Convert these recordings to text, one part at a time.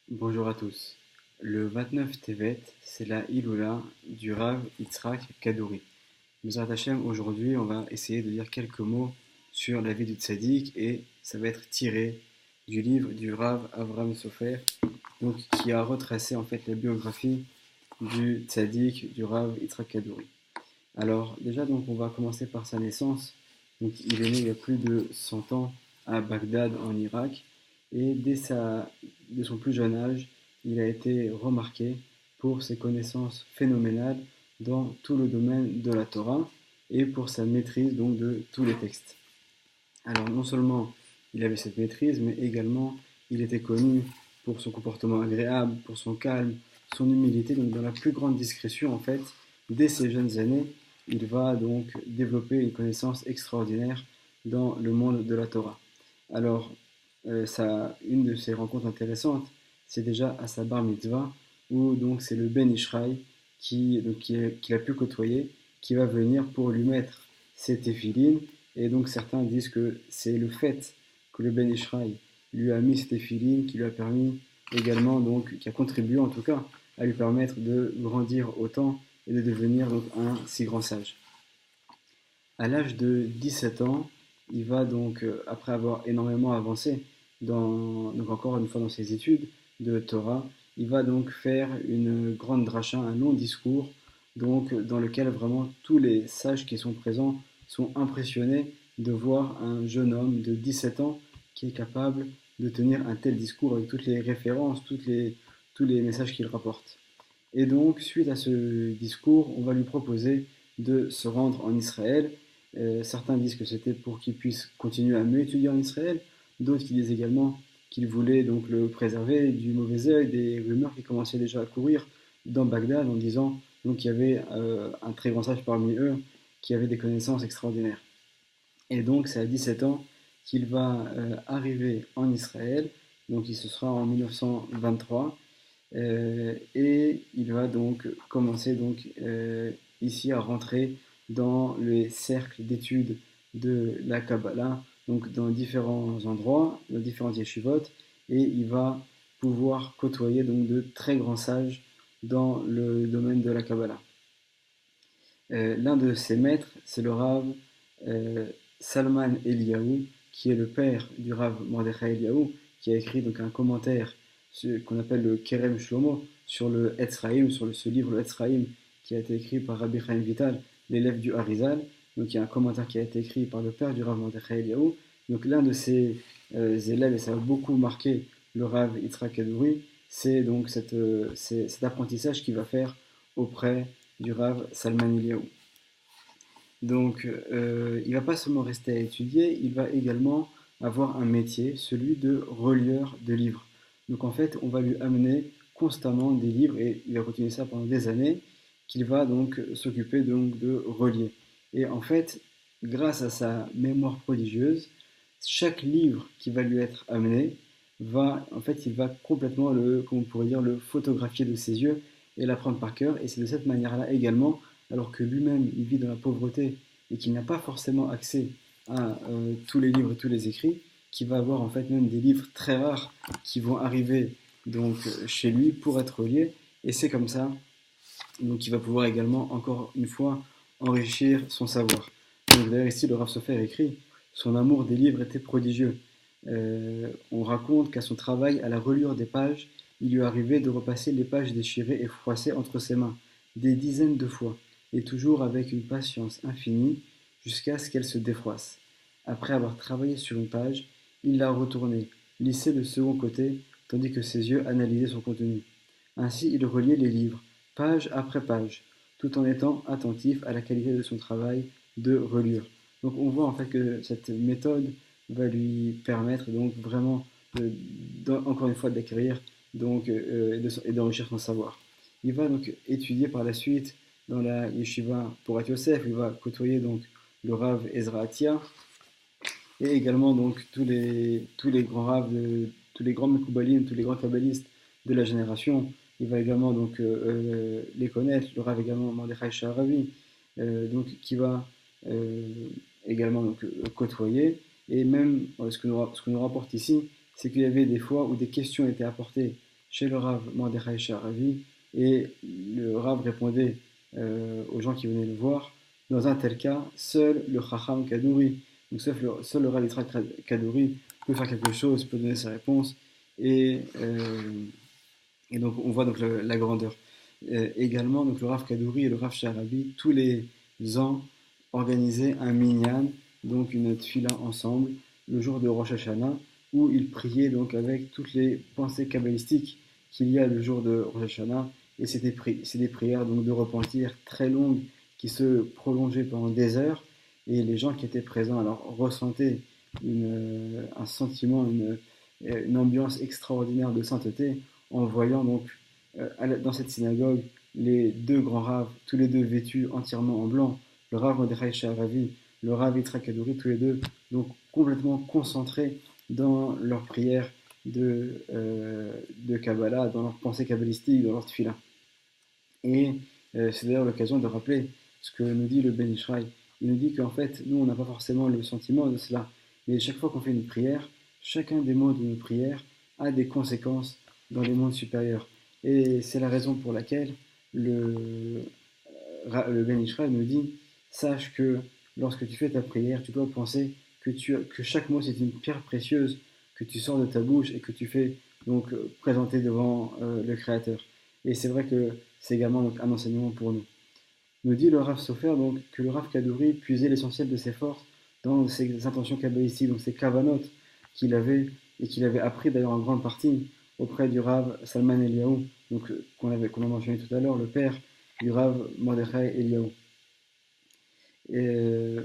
Bonjour à tous. Le 29 Tevet, c'est la Iloula du Rav Yitzhak Kadouri. Bezrat Hashem, aujourd'hui, on va essayer de dire quelques mots sur la vie du tzaddik et ça va être tiré du livre du Rav Avraham Sofer, donc qui a retracé en fait la biographie du tzaddik du Rav Yitzhak Kadouri. Alors déjà, donc on va commencer par sa naissance. Donc il est né il y a plus de 100 ans à Bagdad en Irak et de son plus jeune âge, il a été remarqué pour ses connaissances phénoménales dans tout le domaine de la Torah et pour sa maîtrise donc de tous les textes. Alors non seulement il avait cette maîtrise, mais également il était connu pour son comportement agréable, pour son calme, son humilité, donc dans la plus grande discrétion en fait, dès ses jeunes années, il va donc développer une connaissance extraordinaire dans le monde de la Torah. Alors, une de ses rencontres intéressantes, c'est déjà à sa bar mitzvah, où donc c'est le Ben Ishraï qu'il a pu côtoyer, qui va venir pour lui mettre ses téphilines, et donc certains disent que c'est le fait que le Ben Ishraï lui a mis ses téphilines qui lui a permis également, donc qui a contribué en tout cas, à lui permettre de grandir autant et de devenir donc un si grand sage. À l'âge de 17 ans, il va donc, après avoir énormément avancé, donc encore une fois dans ses études de Torah, il va donc faire une grande dracha, un long discours, donc dans lequel vraiment tous les sages qui sont présents sont impressionnés de voir un jeune homme de 17 ans qui est capable de tenir un tel discours avec toutes les références, tous les messages qu'il rapporte. Et donc, suite à ce discours, on va lui proposer de se rendre en Israël. Certains disent que c'était pour qu'il puisse continuer à mieux étudier en Israël, d'autres qui disent également qu'il voulait donc le préserver du mauvais œil, des rumeurs qui commençaient déjà à courir dans Bagdad en disant donc qu'il y avait un très grand sage parmi eux qui avait des connaissances extraordinaires. Et donc, c'est à 17 ans qu'il va arriver en Israël, donc il se sera en 1923. Et il va donc commencer donc, ici à rentrer dans les cercles d'études de la Kabbalah, donc dans différents endroits, dans différentes yeshivot, et il va pouvoir côtoyer donc de très grands sages dans le domaine de la Kabbalah. L'un de ses maîtres, c'est le Rav euh, Salman Eliyahu, qui est le père du Rav Mordechai Eliyahu, qui a écrit donc un commentaire qu'on appelle le Kerem Shlomo sur le Etzraïm, sur ce livre le Etzraïm, qui a été écrit par Rabbi Chaim Vital, l'élève du Harizal. Donc il y a un commentaire qui a été écrit par le père du Rav Mordechai Eliyahu. Donc l'un de ses élèves, et ça a beaucoup marqué le Rav Yitzhak Kadouri, c'est donc cet apprentissage qu'il va faire auprès du Rav Salman Eliyahu. Donc, il ne va pas seulement rester à étudier, il va également avoir un métier, celui de relieur de livres. Donc, en fait, on va lui amener constamment des livres et il va continuer ça pendant des années, qu'il va donc s'occuper donc de relier. Et en fait, grâce à sa mémoire prodigieuse, chaque livre qui va lui être amené en fait, il va complètement comment on pourrait dire, le photographier de ses yeux et l'apprendre par cœur. Et c'est de cette manière-là également, alors que lui-même il vit dans la pauvreté et qu'il n'a pas forcément accès à tous les livres et tous les écrits, qu'il va avoir en fait même des livres très rares qui vont arriver donc chez lui pour être reliés. Et c'est comme ça donc il va pouvoir également encore une fois enrichir son savoir. Donc d'ailleurs ici le Rav Sofer écrit son amour des livres était prodigieux. On raconte qu'à son travail, à la reliure des pages, il lui arrivait de repasser les pages déchirées et froissées entre ses mains, des dizaines de fois, et toujours avec une patience infinie, jusqu'à ce qu'elle se défroisse. Après avoir travaillé sur une page, il la retournait, lissait le second côté, tandis que ses yeux analysaient son contenu. Ainsi il reliait les livres, page après page, tout en étant attentif à la qualité de son travail de reliure. Donc on voit en fait que cette méthode va lui permettre donc vraiment, encore une fois, d'acquérir donc, et d'enrichir son savoir. Il va donc étudier par la suite dans la yeshiva Porat Yosef, il va côtoyer donc le Rav Ezra Atia et également donc tous les grands Rav, tous les grands Mekoubalim, tous les grands kabbalistes de la génération. Il va également donc les connaître, le Rav également Mordechai Sha'aravi, donc qui va euh, également donc, côtoyer. Et même ce que nous rapporte ici, c'est qu'il y avait des fois où des questions étaient apportées chez le Rav Mordechai Sharavi, et le Rav répondait aux gens qui venaient le voir, dans un tel cas, seul le Chacham Kadouri, donc seul le Rav Yitzhak Kadouri peut faire quelque chose, peut donner sa réponse, et, et donc on voit donc la grandeur. Également, donc le Rav Kadouri et le Rav Sharabi, tous les ans, organisaient un minyan, donc une tfila ensemble, le jour de Rosh Hashanah, où ils priaient donc avec toutes les pensées kabbalistiques qu'il y a le jour de Rosh Hashanah, et c'est des prières donc de repentir très longues qui se prolongeaient pendant des heures, et les gens qui étaient présents alors ressentaient un sentiment, une ambiance extraordinaire de sainteté en voyant donc dans cette synagogue les deux grands raves, tous les deux vêtus entièrement en blanc, le Rav Mordechai Sharavi, le Rav Yitzhak Kadouri, tous les deux donc complètement concentrés dans leur prière de Kabbalah, dans leur pensée kabbalistique, dans leur tefila. Et c'est d'ailleurs l'occasion de rappeler ce que nous dit le Ben Ishraï. Il nous dit qu'en fait, nous, on n'a pas forcément le sentiment de cela, mais chaque fois qu'on fait une prière, chacun des mots de nos prières a des conséquences dans les mondes supérieurs. Et c'est la raison pour laquelle le Ben Ishraï nous dit, sache que lorsque tu fais ta prière, tu dois penser que chaque mot c'est une pierre précieuse que tu sors de ta bouche et que tu fais donc présenter devant le Créateur. Et c'est vrai que c'est également donc, un enseignement pour nous. Nous dit le Rav Sofer donc, que le Rav Kadouri puisait l'essentiel de ses forces dans ses intentions kabbalistiques, donc ses kavanot qu'il avait et qu'il avait appris d'ailleurs en grande partie auprès du Rav Salman Eliaou, donc qu'on a mentionné tout à l'heure, le père du Rav Mordechai Eliaou. Et,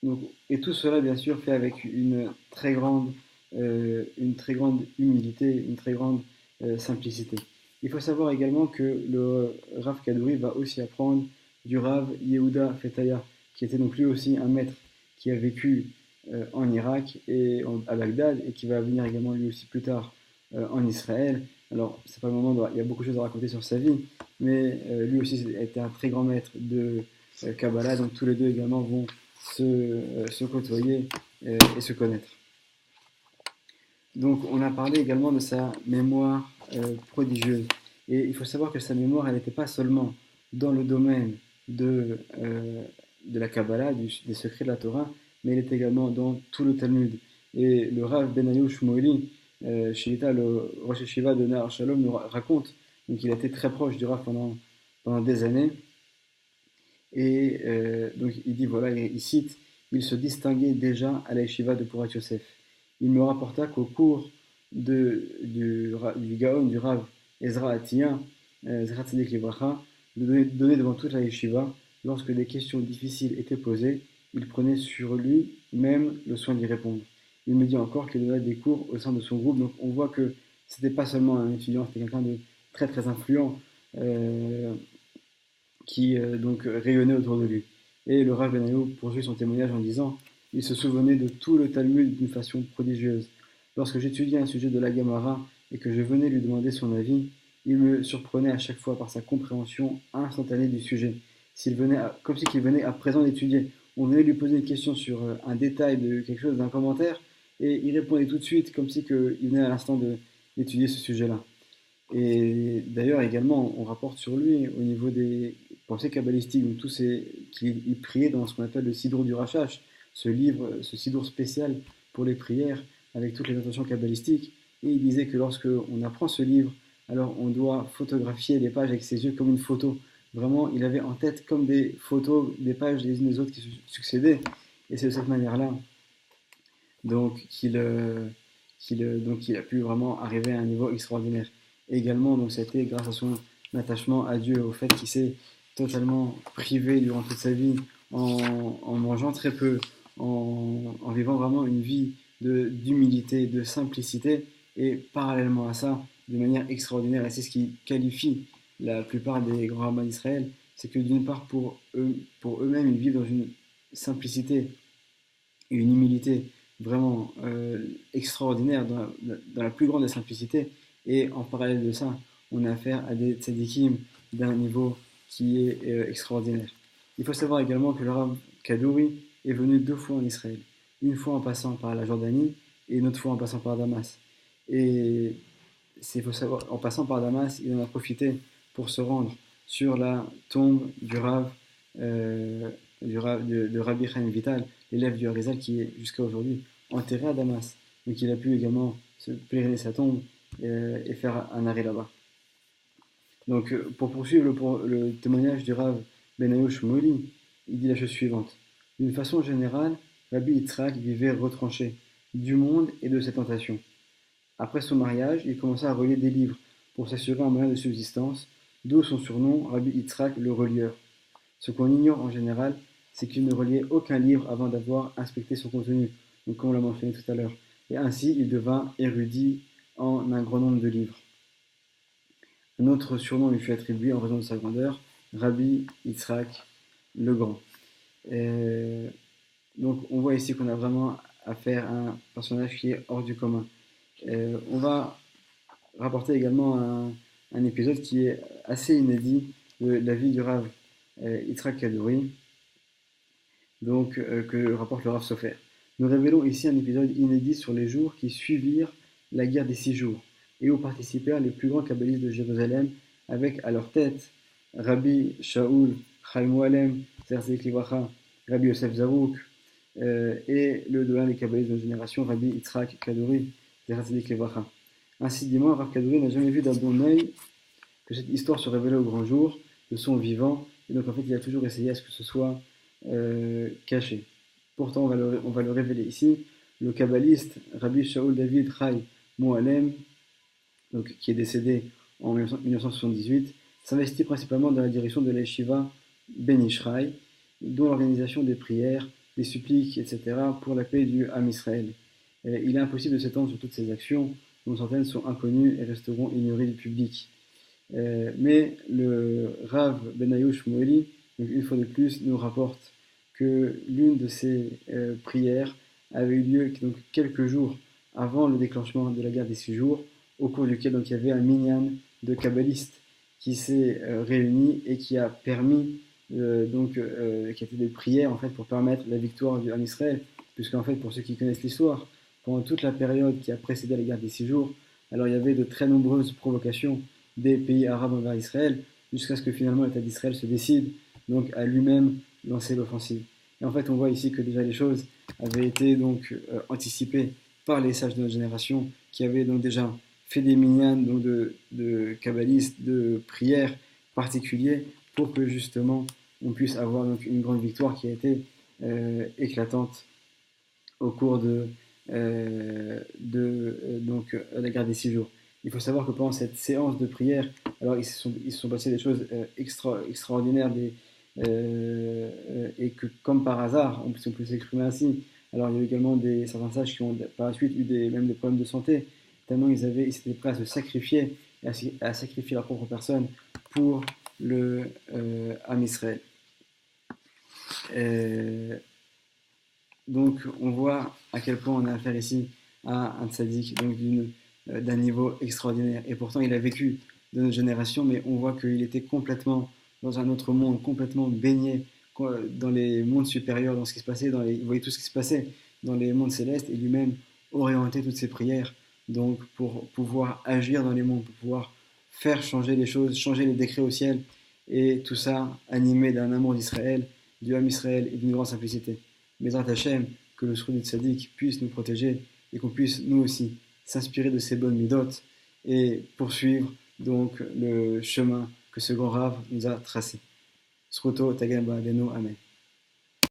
donc, et tout cela bien sûr fait avec une très grande humilité, une très grande simplicité. Il faut savoir également que le Rav Kadouri va aussi apprendre du Rav Yehuda Fetaya, qui était donc lui aussi un maître qui a vécu en Irak et à Bagdad, et qui va venir également lui aussi plus tard en Israël. Alors, c'est pas le moment, il y a beaucoup de choses à raconter sur sa vie, mais lui aussi était un très grand maître de Kabbalah, donc tous les deux également vont se côtoyer et se connaître. Donc, on a parlé également de sa mémoire prodigieuse. Et il faut savoir que sa mémoire, elle n'était pas seulement dans le domaine de la Kabbalah, des secrets de la Torah, mais elle était également dans tout le Talmud. Et le Rav Benayu Shmueli, Shilita, le Rosh Hashiva de Nahar Shalom, nous raconte, donc il a été très proche du Rav pendant des années. Et donc il dit, voilà, il cite, il se distinguait déjà à la yeshiva de Porat Yosef. Il me rapporta qu'au cours du Gaon, du Rav Ezra Atiyah, Ezra Tzadik Livracha, donné devant toute la yeshiva, lorsque des questions difficiles étaient posées, il prenait sur lui même le soin d'y répondre. Il me dit encore qu'il donnait des cours au sein de son groupe, donc on voit que c'était pas seulement un étudiant, c'était quelqu'un de très très influent. Qui donc rayonnait autour de lui. Et le Rav Benayu poursuit son témoignage en disant, il se souvenait de tout le Talmud d'une façon prodigieuse. Lorsque j'étudiais un sujet de la Gemara et que je venais lui demander son avis, il me surprenait à chaque fois par sa compréhension instantanée du sujet, comme si qu'il venait à présent d'étudier. On venait lui poser une question sur un détail de quelque chose, d'un commentaire, et il répondait tout de suite comme si qu'il venait à l'instant d'étudier ce sujet-là. Et d'ailleurs également, on rapporte sur lui au niveau des pensées kabbalistiques, donc qu'il priait dans ce qu'on appelle le Sidour du Rachash, ce livre, ce Sidour spécial pour les prières avec toutes les intentions kabbalistiques. Et il disait que lorsque on apprend ce livre, alors on doit photographier les pages avec ses yeux comme une photo. Vraiment, il avait en tête comme des photos, des pages les unes des autres qui se succédaient. Et c'est de cette manière-là donc qu'il a pu vraiment arriver à un niveau extraordinaire. Et également, donc, c'était grâce à son attachement à Dieu, au fait qu'il s'est totalement privé durant toute sa vie en mangeant très peu, en vivant vraiment une vie d'humilité, de simplicité, et parallèlement à ça, de manière extraordinaire, et c'est ce qui qualifie la plupart des grands rabbins d'Israël, c'est que d'une part, pour eux-mêmes, ils vivent dans une simplicité et une humilité vraiment extraordinaire, dans la plus grande des simplicités. Et en parallèle de ça, on a affaire à des tzadikim d'un niveau qui est extraordinaire. Il faut savoir également que le Rav Kadouri est venu 2 fois en Israël. Une fois en passant par la Jordanie et une autre fois en passant par Damas. Et faut savoir, en passant par Damas, il en a profité pour se rendre sur la tombe du Rav, euh, de Rabbi Chaim Vital, l'élève du Harizal qui est jusqu'à aujourd'hui enterré à Damas. Donc il a pu également se pèleriner sa tombe et faire un arrêt là-bas. Donc pour poursuivre le témoignage du Rav Benayo Shmoli, il dit la chose suivante. D'une façon générale, Rabbi Yitzhak vivait retranché du monde et de ses tentations. Après son mariage, il commença à relire des livres pour s'assurer un moyen de subsistance, d'où son surnom Rabbi Yitzhak le relieur. Ce qu'on ignore en général, c'est qu'il ne reliait aucun livre avant d'avoir inspecté son contenu, donc comme on l'a mentionné tout à l'heure. Et ainsi, il devint érudit en un grand nombre de livres. Un autre surnom lui fut attribué en raison de sa grandeur, Rabbi Yitzhak le Grand. Et donc on voit ici qu'on a vraiment affaire à un personnage qui est hors du commun. On va rapporter également un épisode qui est assez inédit de la vie du Rav Yitzhak Kaduri, donc, que rapporte le Rav Sofer. Nous révélons ici un épisode inédit sur les jours qui suivirent la guerre des 6 jours, et où participèrent les plus grands kabbalistes de Jérusalem, avec à leur tête Rabbi Shaul Chaim Oualem, Zerzik Livracha, Rabbi Yosef Zarouk, et le doyen des kabbalistes de notre génération, Rabbi Yitzhak Kaduri, Zerzik Livracha. Ainsi, dis-moi, Rav Kaduri n'a jamais vu d'un bon œil que cette histoire se révélait au grand jour de son vivant, et donc en fait il a toujours essayé à ce que ce soit caché. Pourtant on va le révéler ici, le kabbaliste Rabbi Shaul David Chai Moalem, donc, qui est décédé en 1978, s'investit principalement dans la direction de l'Yeshiva Ben Ishraï, dont l'organisation des prières, des suppliques, etc. pour la paix du Ham Israël. Il est impossible de s'étendre sur toutes ces actions, dont certaines sont inconnues et resteront ignorées du public. Mais le Rav Benayo Shmueli, une fois de plus, nous rapporte que l'une de ces prières avait eu lieu donc, quelques jours avant le déclenchement de la guerre des 6 jours, au cours duquel donc, il y avait un minyan de kabbalistes qui s'est réuni et qui a permis, qui a été des prières en fait, pour permettre la victoire du Ham Israël, puisqu'en fait, pour ceux qui connaissent l'histoire, pendant toute la période qui a précédé la guerre des 6 jours, alors il y avait de très nombreuses provocations des pays arabes envers Israël, jusqu'à ce que finalement l'État d'Israël se décide donc à lui-même lancer l'offensive. Et en fait, on voit ici que déjà les choses avaient été donc anticipées par les sages de notre génération, qui avaient donc déjà fait des minyan donc de kabbalistes, de prières particuliers, pour que justement on puisse avoir donc une grande victoire qui a été éclatante au cours de la guerre des 6 jours. Il faut savoir que pendant cette séance de prière, alors ils se sont passés des choses extraordinaires et que comme par hasard, si on peut s'exprimer ainsi, alors il y a eu également certains sages qui ont par la suite eu même des problèmes de santé, tellement ils étaient prêts à se sacrifier, à sacrifier leur propre personne pour le Ham Israël. Donc on voit à quel point on a affaire ici à un tzaddik donc d'un niveau extraordinaire. Et pourtant il a vécu de notre génération, mais on voit qu'il était complètement dans un autre monde, complètement baigné dans les mondes supérieurs, dans ce qui se passait, il voyait tout ce qui se passait dans les mondes célestes et lui-même orientait toutes ses prières donc pour pouvoir agir dans les mondes, pour pouvoir faire changer les choses, changer les décrets au ciel, et tout ça animé d'un amour d'Israël, du Ham Israël et d'une grande simplicité. Mais Hachem, que le Sroud Tzaddik puisse nous protéger et qu'on puisse nous aussi s'inspirer de ces bonnes midotes et poursuivre donc le chemin que ce grand Rav nous a tracé. Sroto Tagan Ba'adeno, Amen.